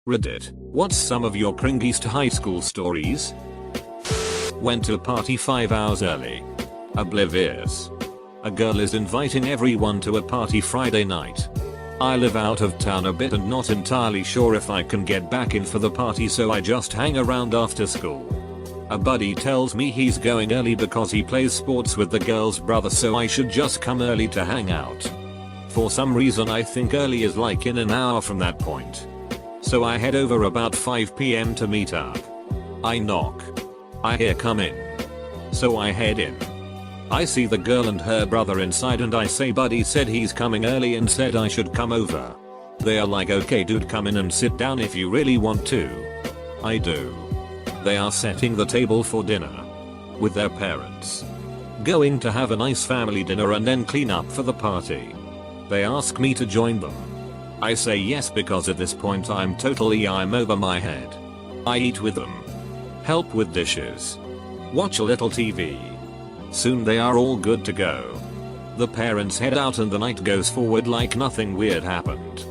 Reddit, what's some of your cringiest high school stories? Went to a party 5 hours early. Oblivious. A girl is inviting everyone to a party Friday night. I live out of town a bit and not entirely sure if I can get back in for the party, so I just hang around after school. A buddy tells me he's going early because he plays sports with the girl's brother, so I should just come early to hang out. For some reason I think early is like in an hour from that point. So I head over about 5 PM to meet up. I knock. I hear come in. So I head in. I see the girl and her brother inside and I say buddy said he's coming early and said I should come over. They are like, okay dude, come in and sit down if you really want to. I do. They are setting the table for dinner. With their parents. Going to have a nice family dinner and then clean up for the party. They ask me to join them. I say yes because at this point I'm over my head. I eat with them. Help with dishes. Watch a little TV. Soon they are all good to go. The parents head out and the night goes forward like nothing weird happened.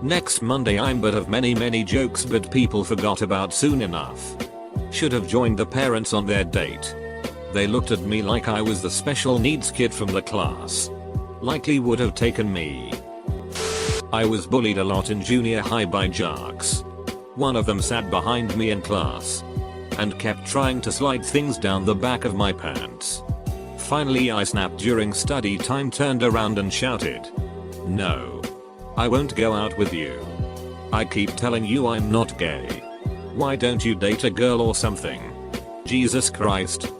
Next Monday I'm but of many jokes, but people forgot about soon enough. Should have joined the parents on their date. They looked at me like I was the special needs kid from the class. Likely would have taken me. I was bullied a lot in junior high by jocks. One of them sat behind me in class and kept trying to slide things down the back of my pants. Finally I snapped during study time, turned around and shouted, "No. I won't go out with you. I keep telling you I'm not gay. Why don't you date a girl or something? Jesus Christ."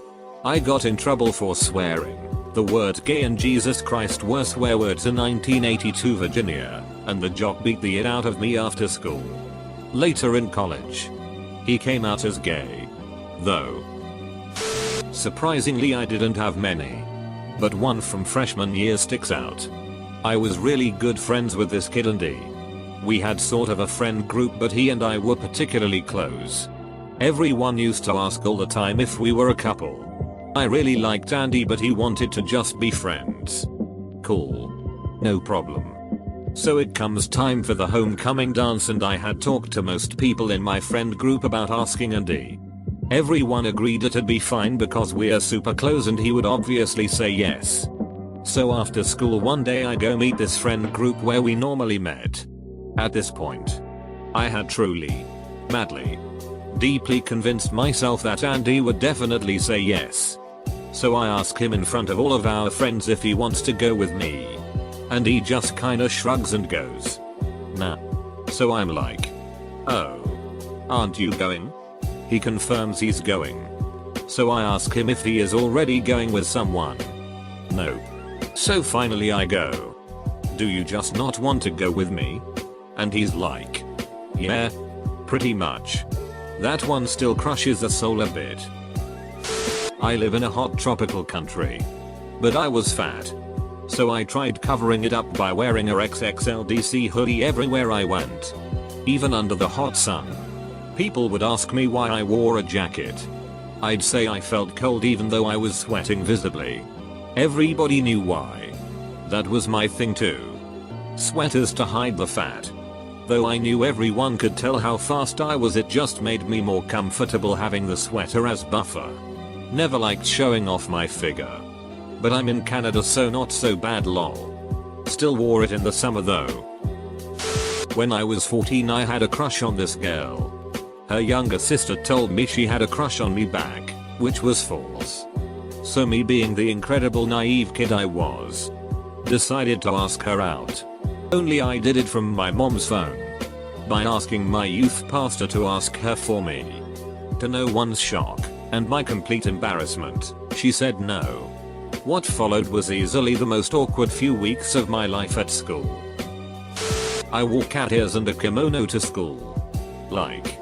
I got in trouble for swearing. The word gay and Jesus Christ were swear words in 1982 Virginia, and the jock beat the it out of me after school. Later in college, he came out as gay. Though surprisingly I didn't have many. But one from freshman year sticks out. I was really good friends with this kid and we had sort of a friend group, but he and I were particularly close. Everyone used to ask all the time if we were a couple. I really liked Andy, but he wanted to just be friends. Cool. No problem. So it comes time for the homecoming dance and I had talked to most people in my friend group about asking Andy. Everyone agreed it'd be fine because we're super close and he would obviously say yes. So after school one day I go meet this friend group where we normally met. At this point, I had truly, madly, deeply convinced myself that Andy would definitely say yes. So I ask him in front of all of our friends if he wants to go with me. And he just kinda shrugs and goes, "Nah." So I'm like, "Oh, aren't you going?" He confirms he's going. So I ask him if he is already going with someone. Nope. So finally I go, "Do you just not want to go with me?" And he's like, "Yeah, pretty much." That one still crushes the soul a bit. I live in a hot tropical country. But I was fat. So I tried covering it up by wearing a XXL DC hoodie everywhere I went. Even under the hot sun. People would ask me why I wore a jacket. I'd say I felt cold even though I was sweating visibly. Everybody knew why. That was my thing too. Sweaters to hide the fat. Though I knew everyone could tell how fast I was, it just made me more comfortable having the sweater as buffer. Never liked showing off my figure. But I'm in Canada so not so bad lol. Still wore it in the summer though. When I was 14 I had a crush on this girl. Her younger sister told me she had a crush on me back, which was false. So me being the incredible naive kid I was, decided to ask her out. Only I did it from my mom's phone. By asking my youth pastor to ask her for me. To no one's shock, and my complete embarrassment, she said no. What followed was easily the most awkward few weeks of my life at school. I wore cat ears and a kimono to school. Like,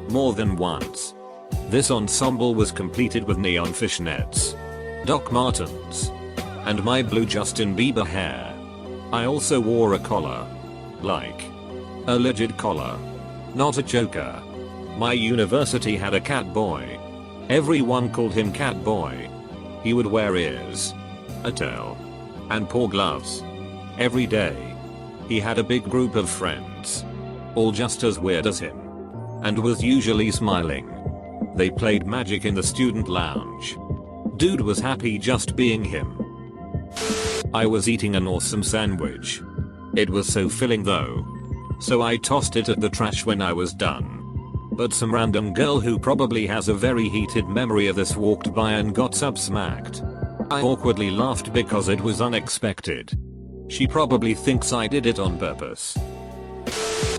more than once. This ensemble was completed with neon fishnets, Doc Martens, and my blue Justin Bieber hair. I also wore a collar. Like, a legit collar. Not a joker. My university had a cat boy. Everyone called him Cat Boy. He would wear ears, a tail, and paw gloves. Every day. He had a big group of friends. All just as weird as him. and was usually smiling. They played magic in the student lounge. Dude was happy just being him. I was eating an awesome sandwich. It was so filling though. So I tossed it at the trash when I was done. But some random girl who probably has a very heated memory of this walked by and got smacked. I awkwardly laughed because it was unexpected. She probably thinks I did it on purpose.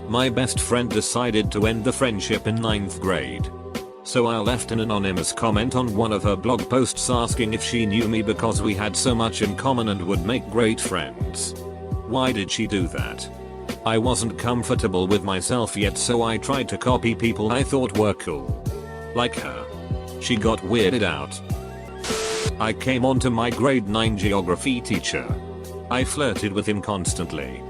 My best friend decided to end the friendship in 9th grade. So I left an anonymous comment on one of her blog posts asking if she knew me because we had so much in common and would make great friends. Why did she do that? I wasn't comfortable with myself yet, so I tried to copy people I thought were cool. Like her. She got weirded out. I came onto my grade 9 geography teacher. I flirted with him constantly.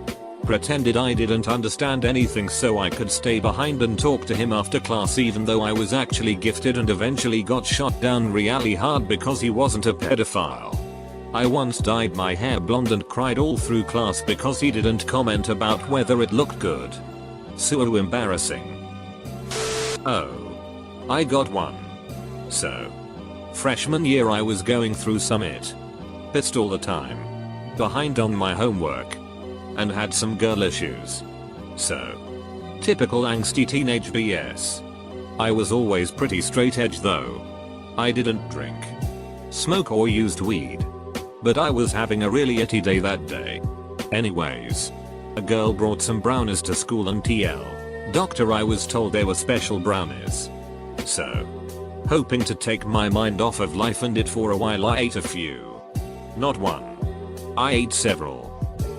Pretended I didn't understand anything so I could stay behind and talk to him after class even though I was actually gifted, and eventually got shot down really hard because he wasn't a pedophile. I once dyed my hair blonde and cried all through class because he didn't comment about whether it looked good. So embarrassing. Oh. I got one. So. Freshman year I was going through summit. Pissed all the time. Behind on my homework. And had some girl issues. So. Typical angsty teenage BS. I was always pretty straight edge though. I didn't drink, smoke or used weed. But I was having a really itty day that day. Anyways. A girl brought some brownies to school and Doctor, I was told they were special brownies. So. Hoping to take my mind off of life and it for a while, I ate a few. Not one. I ate several.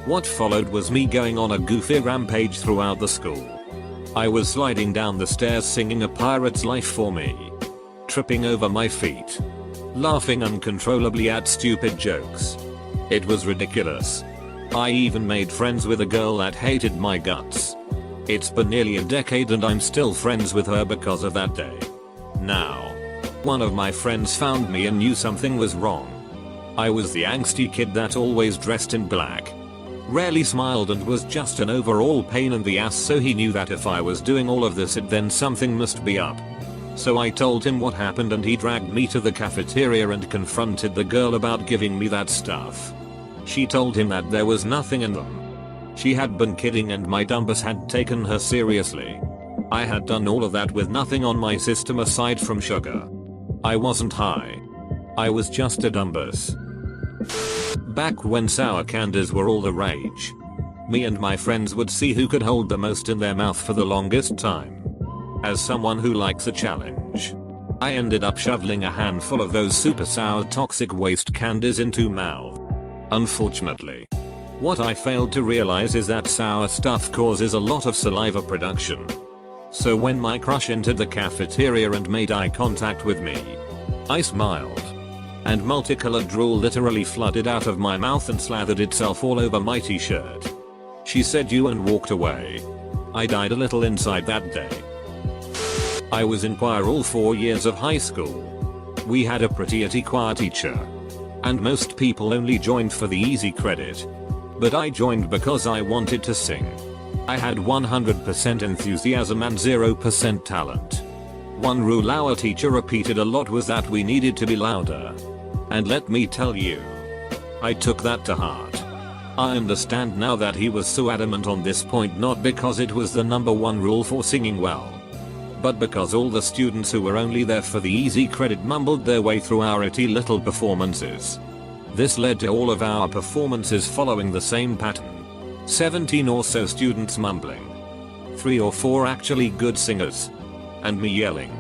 What followed was me going on a goofy rampage throughout the school. I was sliding down the stairs singing A Pirate's Life for Me. Tripping over my feet. Laughing uncontrollably at stupid jokes. It was ridiculous. I even made friends with a girl that hated my guts. It's been nearly a decade and I'm still friends with her because of that day. Now. One of my friends found me and knew something was wrong. I was the angsty kid that always dressed in black. Rarely smiled and was just an overall pain in the ass, so he knew that if I was doing all of this then something must be up. So I told him what happened and he dragged me to the cafeteria and confronted the girl about giving me that stuff. She told him that there was nothing in them. She had been kidding and my dumbass had taken her seriously. I had done all of that with nothing on my system aside from sugar. I wasn't high. I was just a dumbass. Back when sour candies were all the rage. Me and my friends would see who could hold the most in their mouth for the longest time. As someone who likes a challenge, I ended up shoveling a handful of those super sour toxic waste candies into mouth. Unfortunately, what I failed to realize is that sour stuff causes a lot of saliva production. So when my crush entered the cafeteria and made eye contact with me, I smiled. And multicolored drool literally flooded out of my mouth and slathered itself all over my t-shirt. She said you and walked away. I died a little inside that day. I was in choir all 4 years of high school. We had a pretty itty choir teacher. And most people only joined for the easy credit. But I joined because I wanted to sing. I had 100% enthusiasm and 0% talent. One rule our teacher repeated a lot was that we needed to be louder. And let me tell you, I took that to heart. I understand now that he was so adamant on this point not because it was the #1 rule for singing well, but because all the students who were only there for the easy credit mumbled their way through our itty little performances. This led to all of our performances following the same pattern. 17 or so students mumbling. 3 or 4 actually good singers. And me yelling.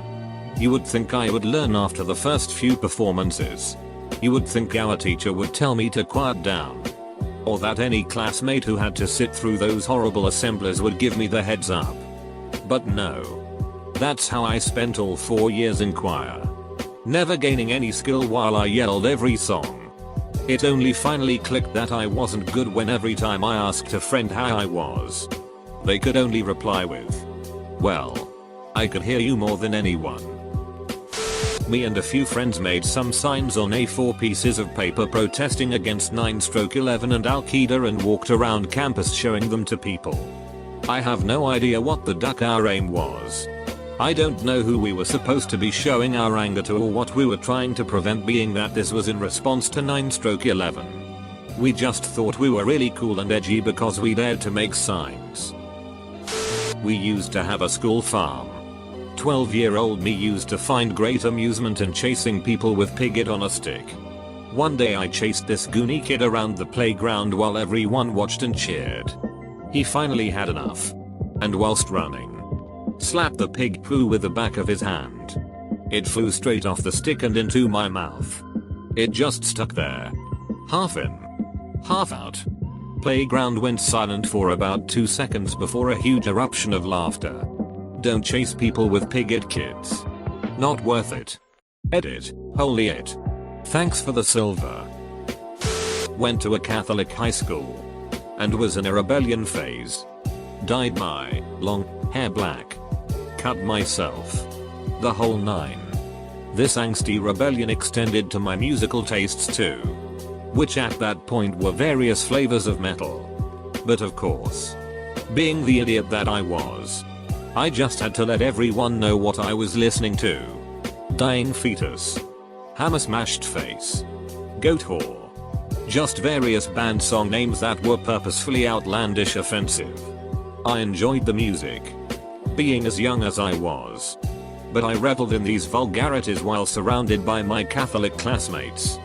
You would think I would learn after the first few performances. You would think our teacher would tell me to quiet down. Or that any classmate who had to sit through those horrible assemblies would give me the heads up. But no. That's how I spent all 4 years in choir. Never gaining any skill while I yelled every song. It only finally clicked that I wasn't good when every time I asked a friend how I was, they could only reply with, well, I could hear you more than anyone. Me and a few friends made some signs on A4 pieces of paper protesting against 9/11 and Al-Qaeda and walked around campus showing them to people. I have no idea what the duck our aim was. I don't know who we were supposed to be showing our anger to or what we were trying to prevent, being that this was in response to 9/11. We just thought we were really cool and edgy because we dared to make signs. We used to have a school farm. 12-year-old me used to find great amusement in chasing people with pigget on a stick. One day I chased this goony kid around the playground while everyone watched and cheered. He finally had enough. And whilst running, slapped the pig poo with the back of his hand. It flew straight off the stick and into my mouth. It just stuck there. Half in, half out. Playground went silent for about 2 seconds before a huge eruption of laughter. Don't chase people with pigget, kids. Not worth it. Edit. Holy it. Thanks for the silver. Went to a Catholic high school. And was in a rebellion phase. Dyed my long hair black. Cut myself. The whole nine. This angsty rebellion extended to my musical tastes too. Which at that point were various flavors of metal. But of course, being the idiot that I was, I just had to let everyone know what I was listening to. Dying fetus. Hammer smashed face. Goat whore. Just various band song names that were purposefully outlandish offensive. I enjoyed the music, being as young as I was. But I reveled in these vulgarities while surrounded by my Catholic classmates.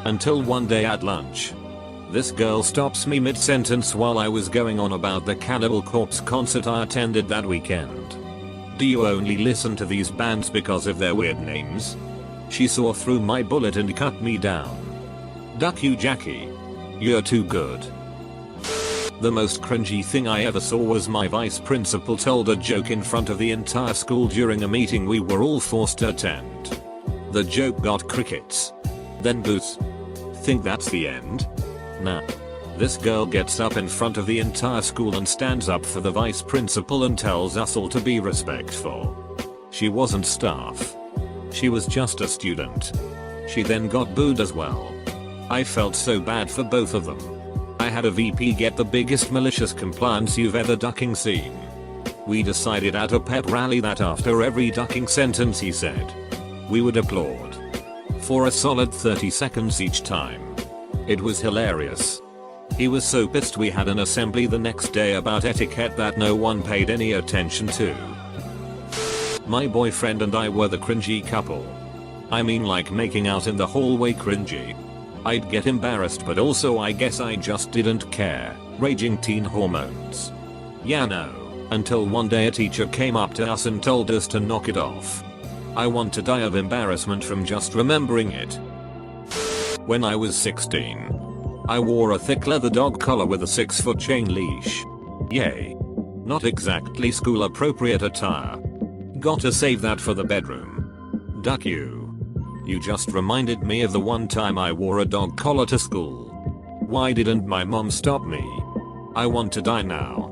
Until one day at lunch, this girl stops me mid-sentence while I was going on about the Cannibal Corpse concert I attended that weekend. Do you only listen to these bands because of their weird names? She saw through my bullet and cut me down. Duck you, Jackie. You're too good. The most cringy thing I ever saw was my vice principal told a joke in front of the entire school during a meeting we were all forced to attend. The joke got crickets. Then boos. Think that's the end? Nah. This girl gets up in front of the entire school and stands up for the vice principal and tells us all to be respectful. She wasn't staff. She was just a student. She then got booed as well. I felt so bad for both of them. I had a VP get the biggest malicious compliance you've ever ducking seen. We decided at a pep rally that after every ducking sentence he said, we would applaud. For a solid 30 seconds each time. It was hilarious. He was so pissed we had an assembly the next day about etiquette that no one paid any attention to. My boyfriend and I were the cringy couple. I mean, like making out in the hallway cringy. I'd get embarrassed, but also I guess I just didn't care. Raging teen hormones. Yeah, no. Until one day a teacher came up to us and told us to knock it off. I want to die of embarrassment from just remembering it. When I was 16, I wore a thick leather dog collar with a 6-foot chain leash. Yay. Not exactly school appropriate attire. Gotta save that for the bedroom. Duck you. You just reminded me of the one time I wore a dog collar to school. Why didn't my mom stop me? I want to die now.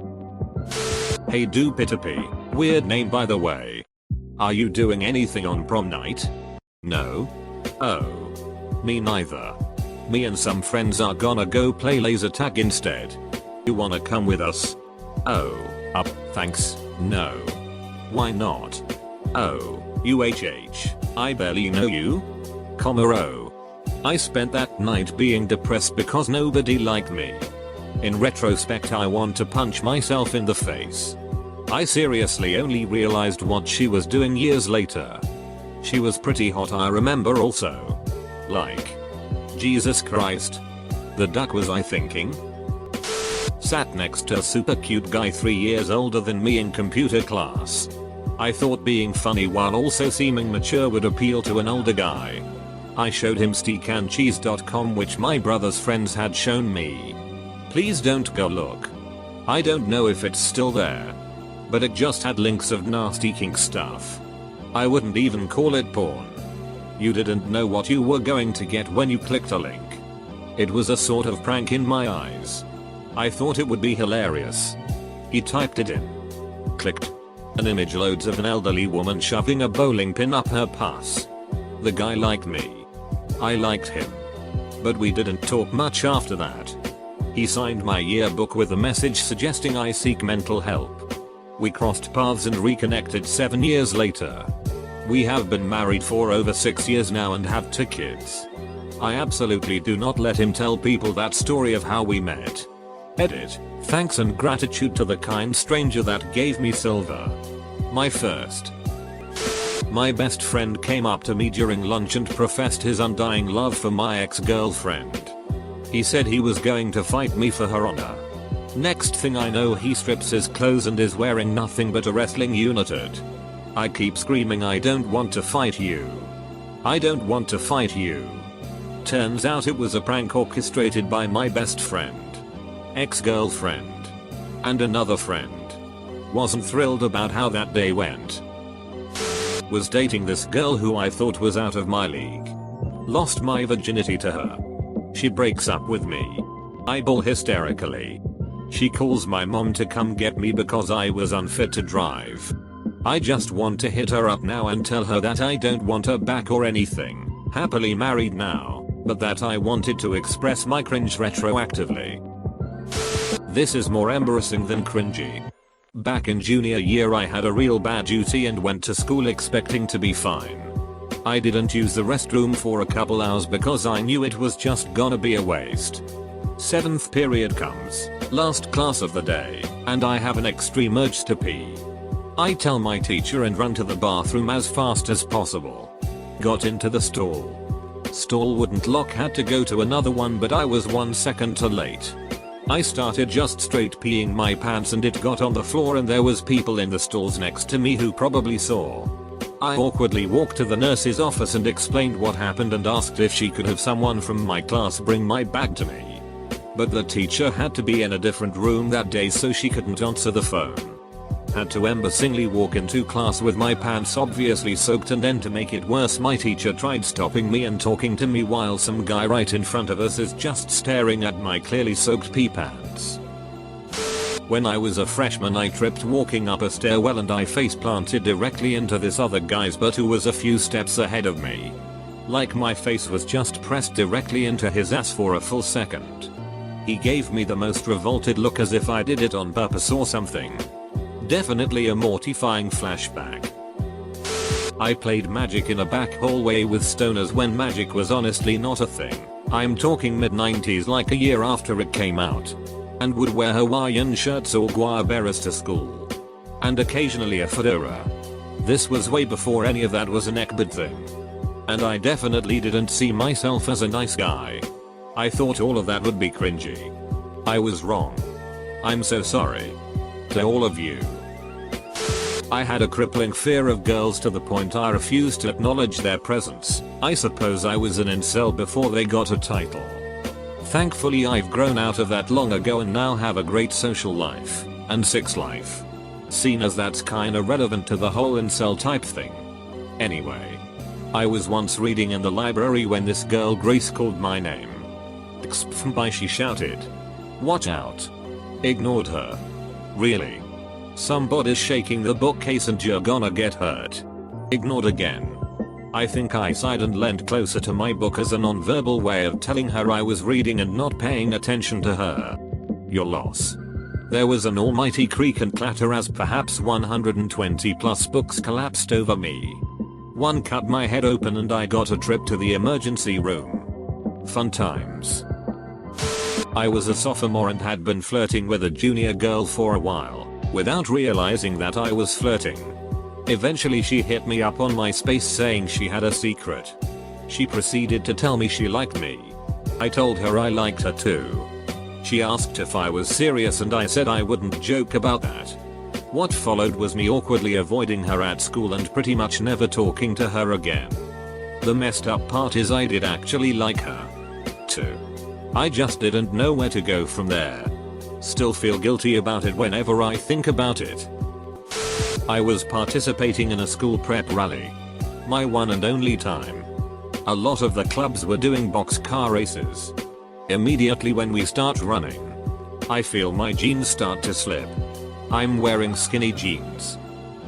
Hey Doopitapi, weird name by the way. Are you doing anything on prom night? No? Oh. Me neither. Me and some friends are gonna go play laser tag instead. You wanna come with us? Oh, thanks, no. Why not? Oh, UHH, I barely know you? Comero. I spent that night being depressed because nobody liked me. In retrospect I want to punch myself in the face. I seriously only realized what she was doing years later. She was pretty hot, I remember also. Like, Jesus Christ. The duck was I thinking? Sat next to a super cute guy 3 years older than me in computer class. I thought being funny while also seeming mature would appeal to an older guy. I showed him steakandcheese.com, which my brother's friends had shown me. Please don't go look. I don't know if it's still there. But it just had links of nasty kink stuff. I wouldn't even call it porn. You didn't know what you were going to get when you clicked a link. It was a sort of prank in my eyes. I thought it would be hilarious. He typed it in. Clicked. An image loads of an elderly woman shoving a bowling pin up her puss. The guy liked me. I liked him. But we didn't talk much after that. He signed my yearbook with a message suggesting I seek mental help. We crossed paths and reconnected 7 years later. We have been married for over 6 years now and have 2 kids. I absolutely do not let him tell people that story of how we met. Edit. Thanks and gratitude to the kind stranger that gave me silver. My best friend came up to me during lunch and professed his undying love for my ex-girlfriend. He said he was going to fight me for her honor. Next thing I know, he strips his clothes and is wearing nothing but a wrestling unitard. I keep screaming, I don't want to fight you. I don't want to fight you. Turns out it was a prank orchestrated by my best friend, ex-girlfriend, and another friend. Wasn't thrilled about how that day went. Was dating this girl who I thought was out of my league. Lost my virginity to her. She breaks up with me. I bawl hysterically. She calls my mom to come get me because I was unfit to drive. I just want to hit her up now and tell her that I don't want her back or anything. Happily married now, but that I wanted to express my cringe retroactively. This is more embarrassing than cringy. Back in junior year I had a real bad duty and went to school expecting to be fine. I didn't use the restroom for a couple hours because I knew it was just gonna be a waste. 7th period comes, last class of the day, and I have an extreme urge to pee. I tell my teacher and run to the bathroom as fast as possible. Got into the stall. Stall wouldn't lock, had to go to another one, but I was 1 second too late. I started just straight peeing my pants and it got on the floor and there was people in the stalls next to me who probably saw. I awkwardly walked to the nurse's office and explained what happened and asked if she could have someone from my class bring my bag to me. But the teacher had to be in a different room that day so she couldn't answer the phone. Had to embarrassingly walk into class with my pants obviously soaked, and then to make it worse my teacher tried stopping me and talking to me while some guy right in front of us is just staring at my clearly soaked pee pants. When I was a freshman I tripped walking up a stairwell and I face planted directly into this other guy's butt who was a few steps ahead of me. Like my face was just pressed directly into his ass for a full second. He gave me the most revolted look as if I did it on purpose or something. Definitely a mortifying flashback. I played Magic in a back hallway with stoners when Magic was honestly not a thing. I'm talking mid-90s, like a year after it came out. And would wear Hawaiian shirts or guayaberas to school. And occasionally a fedora. This was way before any of that was an ekbid thing. And I definitely didn't see myself as a nice guy. I thought all of that would be cringy. I was wrong. I'm so sorry. To all of you. I had a crippling fear of girls to the point I refused to acknowledge their presence. I suppose I was an incel before they got a title. Thankfully I've grown out of that long ago and now have a great social life, and sex life. Seen as that's kinda relevant to the whole incel type thing. Anyway. I was once reading in the library when this girl Grace called my name. By she shouted. Watch out. Ignored her. Really? Somebody's shaking the bookcase and you're gonna get hurt. Ignored again. I think I sighed and leaned closer to my book as a non-verbal way of telling her I was reading and not paying attention to her. Your loss. There was an almighty creak and clatter as perhaps 120 plus books collapsed over me. One cut my head open and I got a trip to the emergency room. Fun times. I was a sophomore and had been flirting with a junior girl for a while, without realizing that I was flirting. Eventually she hit me up on MySpace saying she had a secret. She proceeded to tell me she liked me. I told her I liked her too. She asked if I was serious and I said I wouldn't joke about that. What followed was me awkwardly avoiding her at school and pretty much never talking to her again. The messed up part is I did actually like her. Too. I just didn't know where to go from there. Still feel guilty about it whenever I think about it. I was participating in a school prep rally. My one and only time. A lot of the clubs were doing boxcar races. Immediately when we start running, I feel my jeans start to slip. I'm wearing skinny jeans.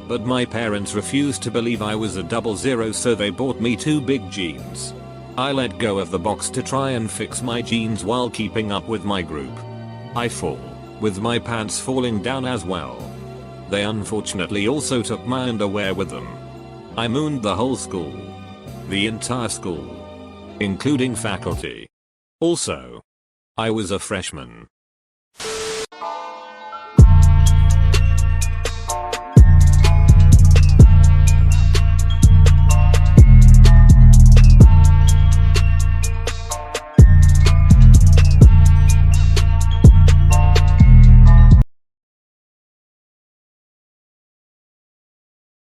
But my parents refused to believe I was a 00, so they bought me 2 big jeans. I let go of the box to try and fix my jeans while keeping up with my group. I fall, with my pants falling down as well. They unfortunately also took my underwear with them. I mooned the whole school. The entire school. Including faculty. Also, I was a freshman.